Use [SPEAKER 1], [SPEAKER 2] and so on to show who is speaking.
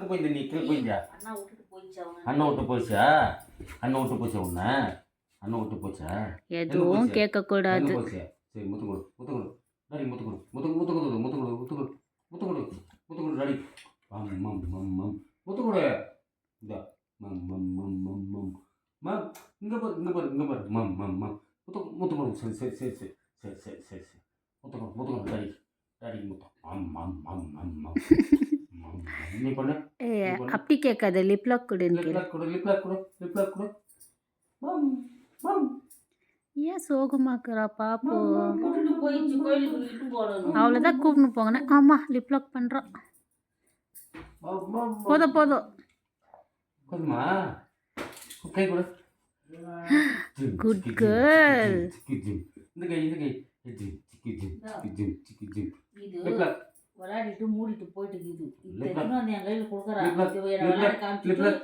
[SPEAKER 1] போயிருந்த நீ கீழே போயிருந்தியா?
[SPEAKER 2] அண்ணா விட்டுட்டு போயிடுச்சு அவங்க.
[SPEAKER 1] அண்ணன் விட்டு போச்சா? அண்ணன் விட்டு போச்சா உன்னை? அண்ணன் விட்டு போச்சா?
[SPEAKER 3] எதுவும் கேட்கக்கூடாது.
[SPEAKER 1] எங்க போச்சு? சரி முத்து கொடு, முத்து கொடு, டாடி முத்து கொடு, முத்து முத்து கொடு, முத்து கொடு, முத்து கொடு, முத்து கொடு, முத்து கொடு டாடி. மம் மம் மம் மம் முத்து கொடு. இந்த மம் மம் மம் மம் மம் மம் இங்க பாரு, இங்க பாரு, இங்க பாரு, மம் மம் மம் முத்து முத்து கொடு. சரி சரி சரி சரி சரி சரி சரி சரி முத்து கொடு, முத்து கொடு டாடி, டாடி முத்து. மம் மம் மம் மம் மம் மம் நீ பண்ணு.
[SPEAKER 3] அப்படி கேட்காத, லிப்லாக் கொடுன்னு
[SPEAKER 1] லிப் லாக் கொடு, லிப் லாக் கொடு, லிப் லாக் கொடு. மம் மம்
[SPEAKER 3] ஏன் சோகமாக்குறா பாப்பு?
[SPEAKER 2] விட்டுட்டு போயிடுச்சு, கோயிலுக்கு இட்டு போடணும்.
[SPEAKER 3] அவ்வளோதான் கூப்பிட்டு போங்கண்ணே. ஆமாம், லிப்லாக் பண்ணுறோம்.
[SPEAKER 1] மம் மம்
[SPEAKER 3] போதும் போதும்.
[SPEAKER 1] போதுமா? கை கொடு.
[SPEAKER 3] Good girl.
[SPEAKER 1] இந்த கை, இந்த கை. சிக்கி ஜிம், சிக்கி ஜிம், சிக்கி ஜிம்.
[SPEAKER 2] இது
[SPEAKER 1] லிப் லாக்.
[SPEAKER 2] விளையாடிட்டு மூடிட்டு போயிட்டு இருக்குது.
[SPEAKER 1] Lip lock.
[SPEAKER 2] என் கையில் கொடுக்குறா.
[SPEAKER 1] லிப் லாக்,
[SPEAKER 2] விளையாட
[SPEAKER 1] லிப் லாக், லிப்
[SPEAKER 2] காமிச்சிட்டு
[SPEAKER 1] லாக்.